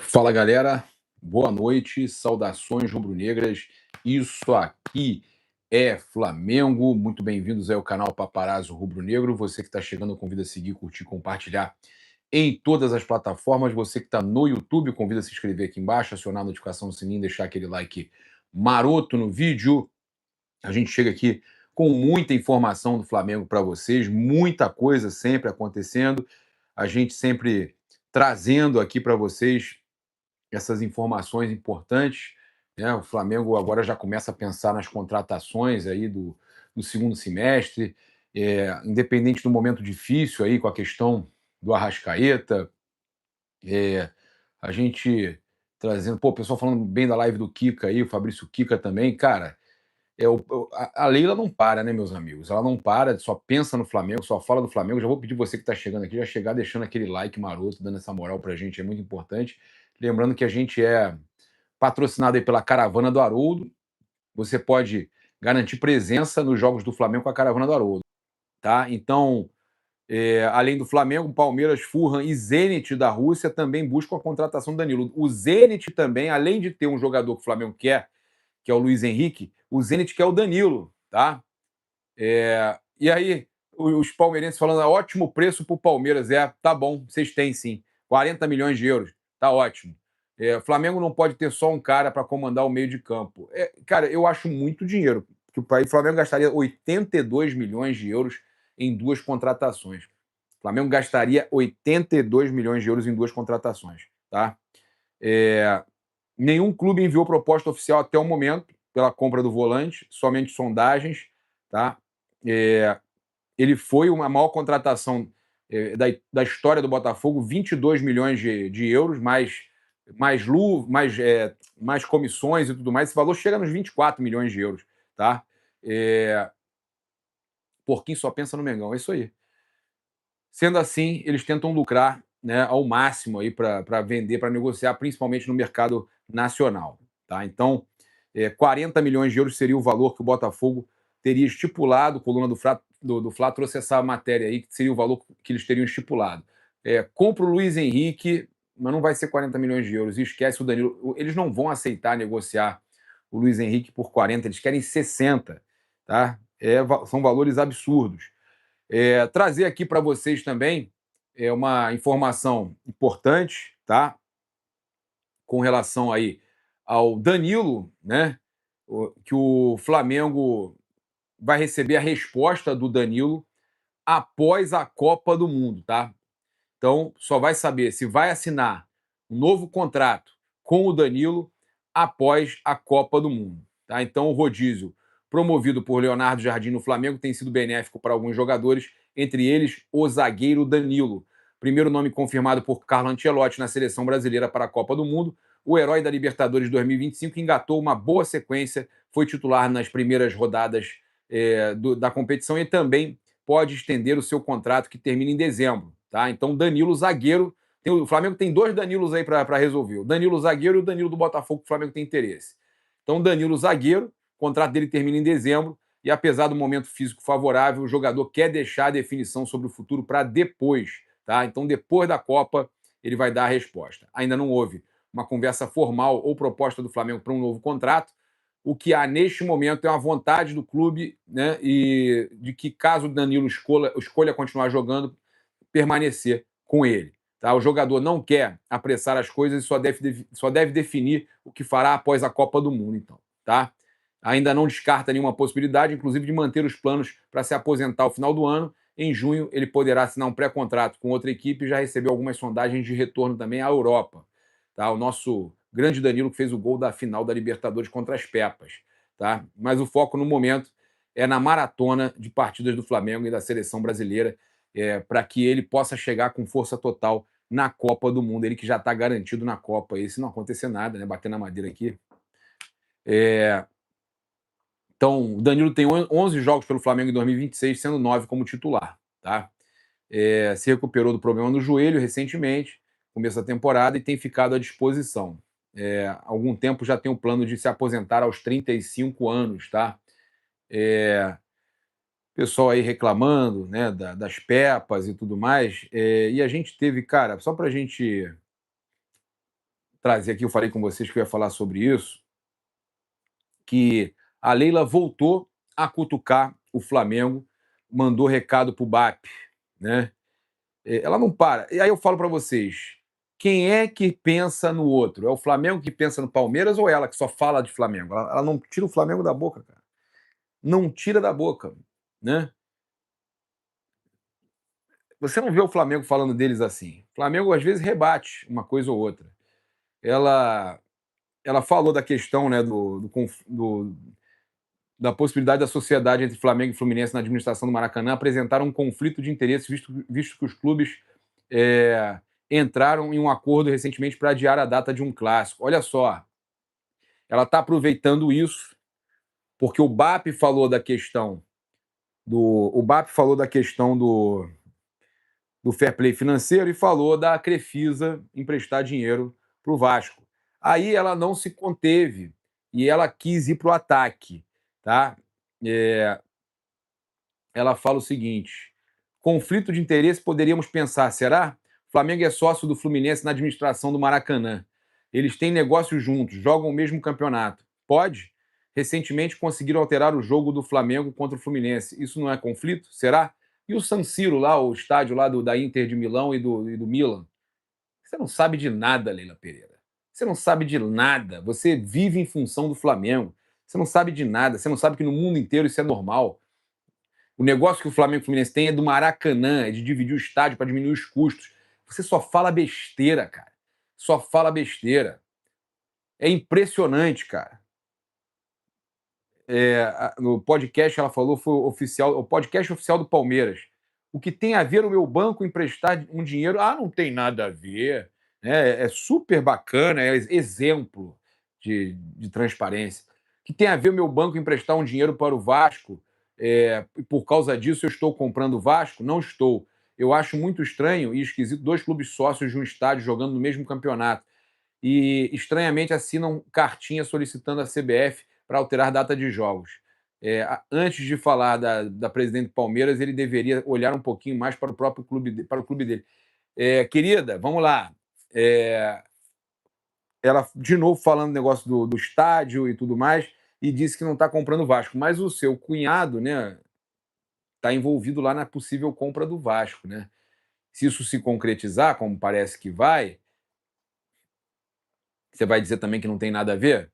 Fala galera, boa noite, saudações rubro-negras. Isso aqui é Flamengo. Muito bem-vindos ao canal Paparazzo Rubro-Negro. Você que está chegando, eu convido a seguir, curtir, compartilhar em todas as plataformas. Você que está no YouTube, convido a se inscrever aqui embaixo, acionar a notificação do sininho, deixar aquele like maroto no vídeo. A gente chega aqui com muita informação do Flamengo para vocês, muita coisa sempre acontecendo. A gente sempre trazendo aqui para vocês essas informações importantes, né? O Flamengo agora já começa a pensar nas contratações aí do segundo semestre, independente do momento difícil aí com a questão do Arrascaeta, é, a gente trazendo, pô, o pessoal falando bem da live do Kika aí, o Fabrício Kika também, cara, a Leila não para, né, meus amigos? Ela não para, só pensa no Flamengo, só fala do Flamengo. Já vou pedir você que está chegando aqui, já chegar deixando aquele like maroto, dando essa moral pra gente, é muito importante. Lembrando que a gente é patrocinado aí pela Caravana do Haroldo. Você pode garantir presença nos jogos do Flamengo com a Caravana do Haroldo, tá? Então, além do Flamengo, Palmeiras, Fulham e Zenit da Rússia também buscam a contratação do Danilo. O Zenit também, além de ter um jogador que o Flamengo quer, que é o Luiz Henrique, o Zenit quer o Danilo, tá? E aí, os palmeirenses falando, ótimo preço para o Palmeiras. Tá bom, vocês têm sim. 40 milhões de euros, tá ótimo. O Flamengo não pode ter só um cara para comandar o meio de campo. Cara, eu acho muito dinheiro. Porque o Flamengo gastaria 82 milhões de euros em duas contratações. O Flamengo gastaria 82 milhões de euros em duas contratações, tá? Nenhum clube enviou proposta oficial até o momento pela compra do volante, somente sondagens, tá? Ele foi uma maior contratação da história do Botafogo, 22 milhões de euros, mais comissões e tudo mais. Esse valor chega nos 24 milhões de euros, tá? Porquinho só pensa no Mengão, é isso aí. Sendo assim, eles tentam lucrar, né, ao máximo aí para vender, para negociar, principalmente no mercado nacional, tá? Então, 40 milhões de euros seria o valor que o Botafogo teria estipulado. A coluna do Fla trouxe essa matéria aí, que seria o valor que eles teriam estipulado. Compra o Luiz Henrique, mas não vai ser 40 milhões de euros, e esquece o Danilo. Eles não vão aceitar negociar o Luiz Henrique por 40, eles querem 60, tá? São valores absurdos. Trazer aqui para vocês também uma informação importante, tá? Com relação aí ao Danilo, né? Que o Flamengo vai receber a resposta do Danilo após a Copa do Mundo, tá? Então, só vai saber se vai assinar um novo contrato com o Danilo após a Copa do Mundo, tá? Então, o rodízio promovido por Leonardo Jardim no Flamengo tem sido benéfico para alguns jogadores, entre eles o zagueiro Danilo. Primeiro nome confirmado por Carlo Ancelotti na seleção brasileira para a Copa do Mundo, o herói da Libertadores 2025 engatou uma boa sequência, foi titular nas primeiras rodadas da competição e também pode estender o seu contrato que termina em dezembro, tá? Então, Danilo, zagueiro. O Flamengo tem dois Danilos aí para resolver. O Danilo, zagueiro, e o Danilo do Botafogo, que o Flamengo tem interesse. Então, Danilo, zagueiro, o contrato dele termina em dezembro e, apesar do momento físico favorável, o jogador quer deixar a definição sobre o futuro para depois, tá? Então, depois da Copa, ele vai dar a resposta. Ainda não houve uma conversa formal ou proposta do Flamengo para um novo contrato. O que há neste momento é uma vontade do clube, né, e de que, caso o Danilo escolha continuar jogando, permanecer com ele. Tá? O jogador não quer apressar as coisas e só deve definir o que fará após a Copa do Mundo, então. Tá? Ainda não descarta nenhuma possibilidade, inclusive de manter os planos para se aposentar ao final do ano. Em junho, ele poderá assinar um pré-contrato com outra equipe e já recebeu algumas sondagens de retorno também à Europa. Tá? O nosso grande Danilo, que fez o gol da final da Libertadores contra as Pepas. Tá? Mas o foco no momento é na maratona de partidas do Flamengo e da seleção brasileira, para que ele possa chegar com força total na Copa do Mundo. Ele que já está garantido na Copa, e se não acontecer nada, né? Bater na madeira aqui. Então, o Danilo tem 11 jogos pelo Flamengo em 2026, sendo 9 como titular. Tá? Se recuperou do problema no joelho recentemente, começo da temporada, e tem ficado à disposição. Há algum tempo já tem o plano de se aposentar aos 35 anos, tá? Pessoal aí reclamando, né, das Pepas e tudo mais, e a gente teve, cara, só pra gente trazer aqui, eu falei com vocês que eu ia falar sobre isso, que a Leila voltou a cutucar o Flamengo, mandou recado pro BAP, né? Ela não para. E aí eu falo para vocês, quem é que pensa no outro? É o Flamengo que pensa no Palmeiras ou ela que só fala de Flamengo? Ela não tira o Flamengo da boca, cara. Não tira da boca, né? Você não vê o Flamengo falando deles assim. O Flamengo às vezes rebate uma coisa ou outra. Ela, ela falou da questão, né, da possibilidade da sociedade entre Flamengo e Fluminense na administração do Maracanã apresentar um conflito de interesses, visto que os clubes é, entraram em um acordo recentemente para adiar a data de um clássico. Olha só, ela está aproveitando isso porque o BAP falou da questão do fair play financeiro e falou da Crefisa emprestar dinheiro para o Vasco. Aí ela não se conteve e ela quis ir para o ataque, tá? É, ela fala o seguinte: conflito de interesse poderíamos pensar, será? O Flamengo é sócio do Fluminense na administração do Maracanã. Eles têm negócios juntos, jogam o mesmo campeonato. Pode? Recentemente conseguiram alterar o jogo do Flamengo contra o Fluminense. Isso não é conflito? Será? E o San Siro lá, o estádio lá da Inter de Milão e do Milan? Você não sabe de nada, Leila Pereira. Você não sabe de nada. Você vive em função do Flamengo. Você não sabe de nada. Você não sabe que no mundo inteiro isso é normal. O negócio que o Flamengo e o Fluminense tem é do Maracanã, é de dividir o estádio para diminuir os custos. Você só fala besteira, cara. Só fala besteira. É impressionante, cara. No podcast ela falou foi oficial, o podcast oficial do Palmeiras. O que tem a ver o meu banco emprestar um dinheiro? Ah, não tem nada a ver. É super bacana, é exemplo de transparência. O que tem a ver o meu banco emprestar um dinheiro para o Vasco? E por causa disso eu estou comprando o Vasco? Não estou. Eu acho muito estranho e esquisito dois clubes sócios de um estádio jogando no mesmo campeonato e estranhamente assinam cartinha solicitando a CBF para alterar data de jogos. Antes de falar da presidente do Palmeiras, ele deveria olhar um pouquinho mais para o próprio clube, para o clube dele. Querida, vamos lá. Ela, de novo, falando do negócio do estádio e tudo mais, e disse que não está comprando o Vasco. Mas o seu cunhado, né, está envolvido lá na possível compra do Vasco, né? Se isso se concretizar, como parece que vai, você vai dizer também que não tem nada a ver?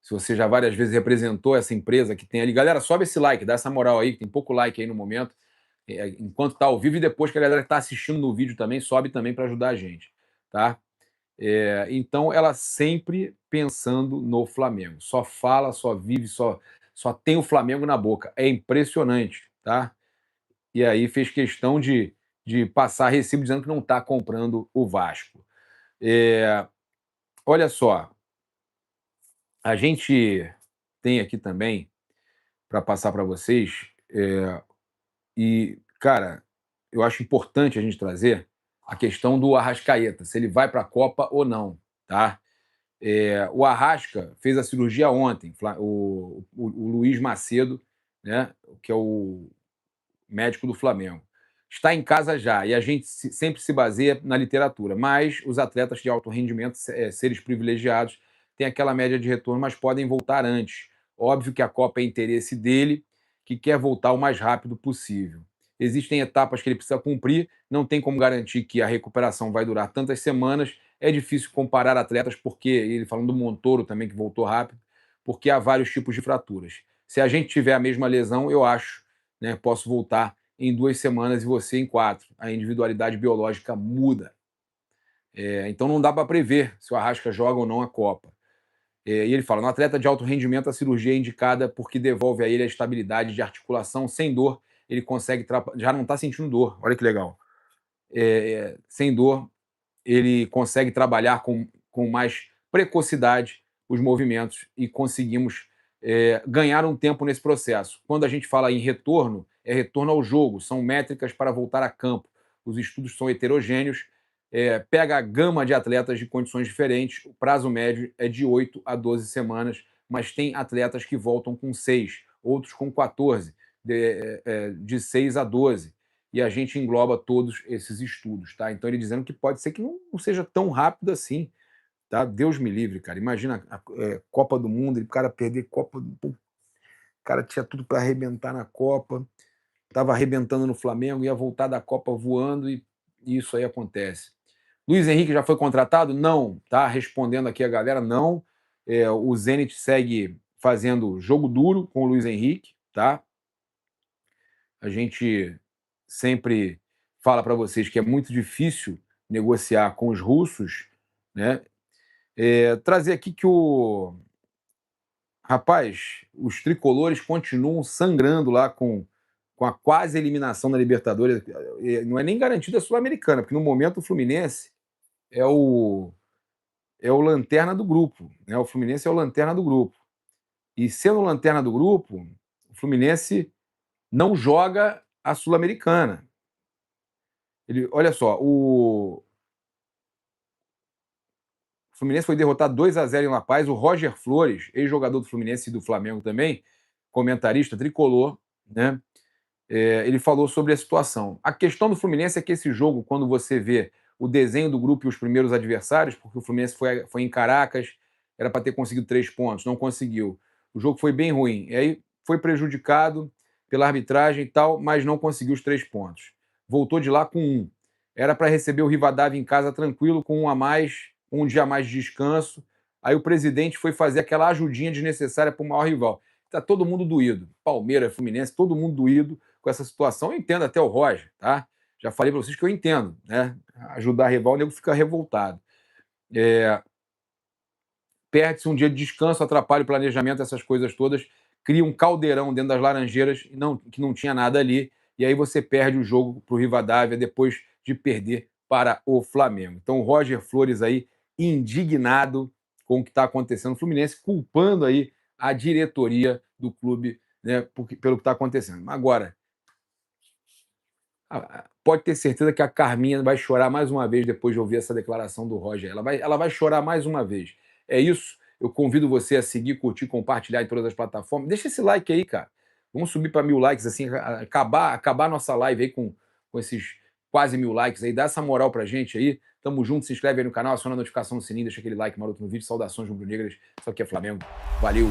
Se você já várias vezes representou essa empresa que tem ali. Galera, sobe esse like, dá essa moral aí, que tem pouco like aí no momento, enquanto tá ao vivo e depois que a galera que tá assistindo no vídeo também, sobe também para ajudar a gente, tá? Então, ela sempre pensando no Flamengo. Só fala, só vive, só tem o Flamengo na boca. É impressionante, tá? E aí fez questão de passar recibo dizendo que não está comprando o Vasco. Olha só, a gente tem aqui também para passar para vocês. E, cara, eu acho importante a gente trazer a questão do Arrascaeta, se ele vai para a Copa ou não, tá? O Arrasca fez a cirurgia ontem, o Luiz Macedo, né, que é o médico do Flamengo. Está em casa já, e a gente sempre se baseia na literatura, mas os atletas de alto rendimento, seres privilegiados, têm aquela média de retorno, mas podem voltar antes. Óbvio que a Copa é interesse dele, que quer voltar o mais rápido possível. Existem etapas que ele precisa cumprir, não tem como garantir que a recuperação vai durar tantas semanas. É difícil comparar atletas, porque, ele falando do Montoro também, que voltou rápido, porque há vários tipos de fraturas. Se a gente tiver a mesma lesão, eu acho, né, posso voltar em 2 semanas e você em 4. A individualidade biológica muda. Então não dá para prever se o Arrasca joga ou não a Copa. E ele fala, no atleta de alto rendimento, a cirurgia é indicada porque devolve a ele a estabilidade de articulação sem dor. Ele consegue, já não está sentindo dor, olha que legal. Sem dor, ele consegue trabalhar com mais precocidade os movimentos e conseguimos ganhar um tempo nesse processo. Quando a gente fala em retorno, é retorno ao jogo, são métricas para voltar a campo. Os estudos são heterogêneos, pega a gama de atletas de condições diferentes, o prazo médio é de 8 a 12 semanas, mas tem atletas que voltam com 6, outros com 14, de 6 a 12 e a gente engloba todos esses estudos, tá? Então ele dizendo que pode ser que não seja tão rápido assim, tá? Deus me livre, cara. Imagina a Copa do Mundo, o cara perder Copa do... Pô, o cara tinha tudo para arrebentar na Copa, estava arrebentando no Flamengo, ia voltar da Copa voando e isso aí acontece. Luiz Henrique já foi contratado? Não, tá? Respondendo aqui a galera, não. O Zenit segue fazendo jogo duro com o Luiz Henrique, tá? A gente sempre fala para vocês que é muito difícil negociar com os russos, né? Trazer aqui que rapaz, os tricolores continuam sangrando lá com a quase eliminação da Libertadores. Não é nem garantida a Sul-Americana, porque no momento o Fluminense é o lanterna do grupo, né? O Fluminense é o lanterna do grupo. E sendo lanterna do grupo, o Fluminense não joga a Sul-Americana. Olha só, o Fluminense foi derrotado 2-0 em La Paz. O Roger Flores, ex-jogador do Fluminense e do Flamengo também, comentarista tricolor, né? Ele falou sobre a situação. A questão do Fluminense é que esse jogo, quando você vê o desenho do grupo e os primeiros adversários, porque o Fluminense foi em Caracas, era para ter conseguido 3 pontos, não conseguiu. O jogo foi bem ruim. E aí foi prejudicado pela arbitragem e tal, mas não conseguiu os 3 pontos. Voltou de lá com 1. Era para receber o Rivadavia em casa tranquilo, com 1 a mais, um dia a mais de descanso. Aí o presidente foi fazer aquela ajudinha desnecessária para o maior rival. Está todo mundo doído. Palmeiras, Fluminense, todo mundo doído com essa situação. Eu entendo até o Roger, tá? Já falei para vocês que eu entendo, né? Ajudar rival, o nego fica revoltado. Perde-se um dia de descanso, atrapalha o planejamento, essas coisas todas, cria um caldeirão dentro das Laranjeiras que não tinha nada ali, e aí você perde o jogo para o Rivadavia depois de perder para o Flamengo. Então o Roger Flores aí indignado com o que está acontecendo no Fluminense, culpando aí a diretoria do clube, né, pelo que está acontecendo. Agora, pode ter certeza que a Carminha vai chorar mais uma vez depois de ouvir essa declaração do Roger. Ela vai chorar mais uma vez. É isso. Eu convido você a seguir, curtir, compartilhar em todas as plataformas. Deixa esse like aí, cara. Vamos subir para 1000 likes, assim, acabar a nossa live aí com esses quase 1000 likes aí. Dá essa moral pra gente aí. Tamo junto, se inscreve aí no canal, aciona a notificação no sininho, deixa aquele like maroto no vídeo. Saudações rubro-negras. Isso aqui é Flamengo. Valeu!